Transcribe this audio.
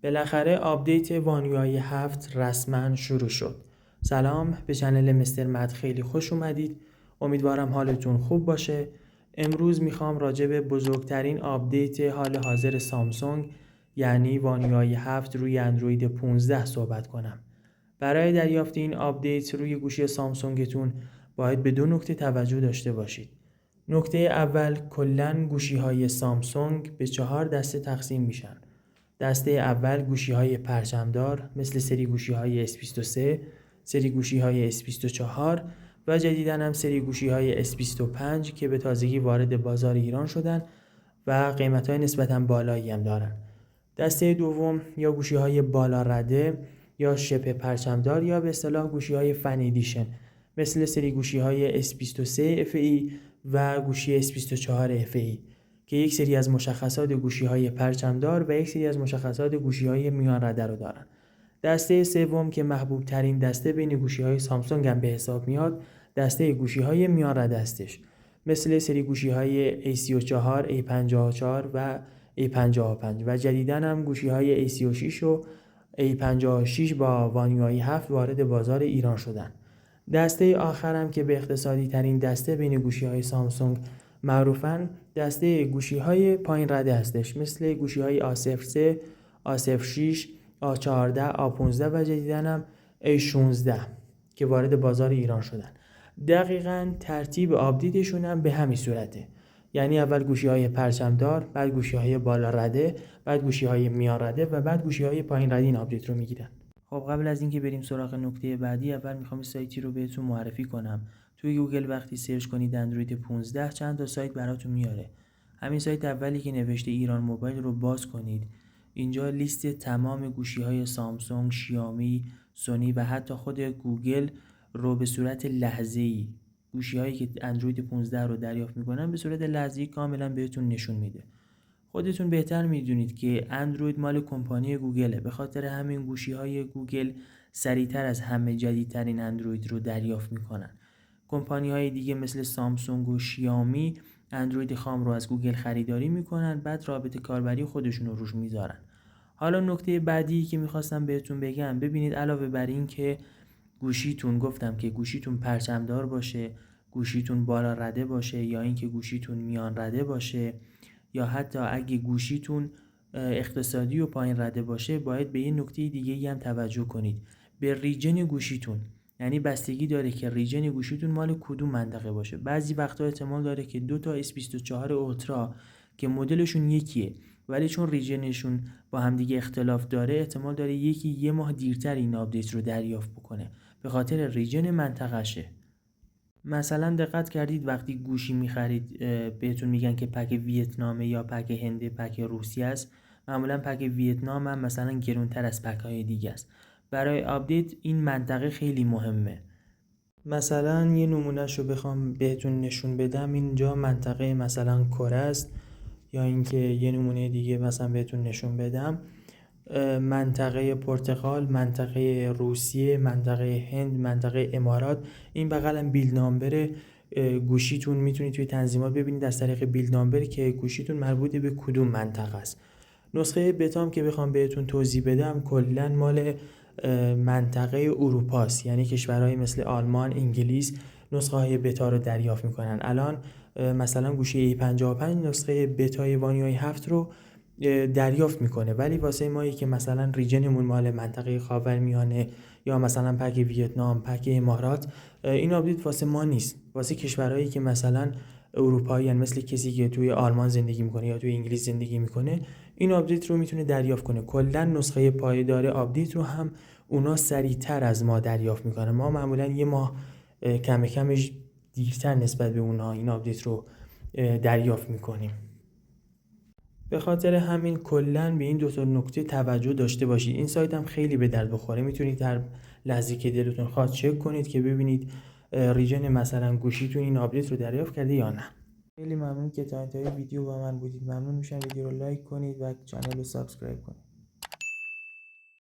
بالاخره آپدیت وانیوی 7 رسما شروع شد. سلام، به چنل مستر مد خیلی خوش اومدید. امیدوارم حالتون خوب باشه. امروز میخوام راجع به بزرگترین آپدیت حال حاضر سامسونگ یعنی وانیوی 7 روی اندروید 15 صحبت کنم. برای دریافت این آپدیت روی گوشی سامسونگتون باید به 2 نکته توجه داشته باشید. نکته اول، کلاً گوشی‌های سامسونگ به 4 دسته تقسیم میشن. دسته اول گوشی‌های پرچمدار مثل سری گوشی‌های S23، سری گوشی‌های S24 و جدیداً هم سری گوشی‌های S25 که به تازگی وارد بازار ایران شدن و قیمت‌های نسبتاً بالایی هم دارن. دسته دوم یا گوشی‌های بالا رده یا شبه پرچمدار یا به اصطلاح گوشی‌های فن ادیشن مثل سری گوشی‌های S23 FE و گوشی S24 FE که یک سری از مشخصات گوشی‌های پرچمدار و یک سری از مشخصات گوشی‌های میان رده رو دارن. دسته سوم که محبوب ترین دسته بین گوشی‌های سامسونگ هم به حساب میاد، دسته گوشی‌های میان رده استش، مثل سری گوشی‌های A34، A54 و A55 و جدیداً هم گوشی‌های A36 و A56 با وانیوی 7 وارد بازار ایران شدن. دسته آخرم که به اقتصادی ترین دسته بین گوشی‌های سامسونگ معروفن، دسته گوشی‌های پایین رده هستش، مثل گوشی‌های A03، A06، A14، A15 و جدیداً هم A16 که وارد بازار ایران شدن. دقیقاً ترتیب آپدیتشون هم به همین صورته، یعنی اول گوشی‌های پرچمدار، بعد گوشی‌های بالا رده، بعد گوشی‌های میان رده و بعد گوشی‌های پایین رده این آپدیت رو میگیرن. خب قبل از اینکه بریم سراغ نکته بعدی، اول میخوام سایتی رو بهتون معرفی کنم. توی گوگل وقتی سرچ کنید اندروید 15 چند تا سایت براتون میاره. همین سایت اولی که نوشته ایران موبایل رو باز کنید. اینجا لیست تمام گوشی‌های سامسونگ، شیائومی، سونی و حتی خود گوگل رو به صورت لحظه‌ای، گوشی‌هایی که اندروید 15 رو دریافت می‌کنن به صورت لحظه‌ای کاملا بهتون نشون میده. خودتون بهتر میدونید که اندروید مال کمپانی گوگله، به خاطر همین گوشی‌های گوگل سریعتر از همه جدیدترین اندروید رو دریافت میکنن. کمپانی‌های دیگه مثل سامسونگ و شیائومی اندروید خام رو از گوگل خریداری میکنن، بعد رابط کاربری خودشون رو روش میذارن. حالا نکته بعدی که میخواستم بهتون بگم، ببینید علاوه بر این که گوشیتون، گفتم که گوشیتون پرچمدار باشه، گوشیتون بالا رده باشه یا اینکه گوشیتون میان رده باشه، یا حتی اگه گوشیتون اقتصادی و پایین رده باشه، باید به یه نکته دیگه‌ای هم توجه کنید، به ریجن گوشیتون. یعنی بستگی داره که ریجن گوشیتون مال کدوم منطقه باشه. بعضی وقتا احتمال داره که 2 تا S24 اولترا که مدلشون یکیه ولی چون ریجنشون با همدیگه اختلاف داره، احتمال داره یکی یه ماه دیرتر این آپدیت رو دریافت بکنه، به خاطر ریجن منطقه‌شه. مثلا دقت کردید وقتی گوشی میخرید بهتون میگن که پک ویتنامه یا پک هنده، پک روسی است. معمولا پک ویتنام هم مثلا گرونتر از پک های دیگه است. برای آپدیت این منطقه خیلی مهمه. مثلا یه نمونهش رو بخوام بهتون نشون بدم، اینجا منطقه مثلا کره است، یا اینکه یه نمونه دیگه مثلا بهتون نشون بدم، منطقه پرتغال، منطقه روسیه، منطقه هند، منطقه امارات. این بغل هم بیلد نامبر گوشیتون، میتونید توی تنظیمات ببینید از طریق بیلد نامبر که گوشیتون مربوط به کدوم منطقه است. نسخه بتام که بخوام بهتون توضیح بدم، کلا مال منطقه اروپا است، یعنی کشورهای مثل آلمان، انگلیس نسخه های بتا رو دریافت میکنن. الان مثلا گوشی A55 نسخه بتای وانیوی 7 رو دریافت میکنه، ولی واسه مایی که مثلا ریجنمون مال منطقه خاورمیانه یا مثلا پک ویتنام، پک امارات، این آپدیت واسه ما نیست. واسه کشورهایی که مثلا اروپاییان، مثل کسی که توی آلمان زندگی میکنه یا توی انگلیس زندگی میکنه، این آپدیت رو میتونه دریافت کنه. کلا نسخه پایدار آپدیت رو هم اونا سریعتر از ما دریافت میکنه. ما معمولا یه ماه کمش دیرتر نسبت به اونا این آپدیت رو دریافت میکنیم. به خاطر همین کلا به این دو تا نکته توجه داشته باشید. این سایت هم خیلی به درد بخوره، میتونید در لحظه که دلتون خواست چک کنید که ببینید ریجن مثلا گوشیتون این آپدیت رو دریافت کرده یا نه. خیلی ممنون که تا انتهای ویدیو با من بودید. ممنون میشم ویدیو رو لایک کنید و کانال رو سابسکرایب کنید.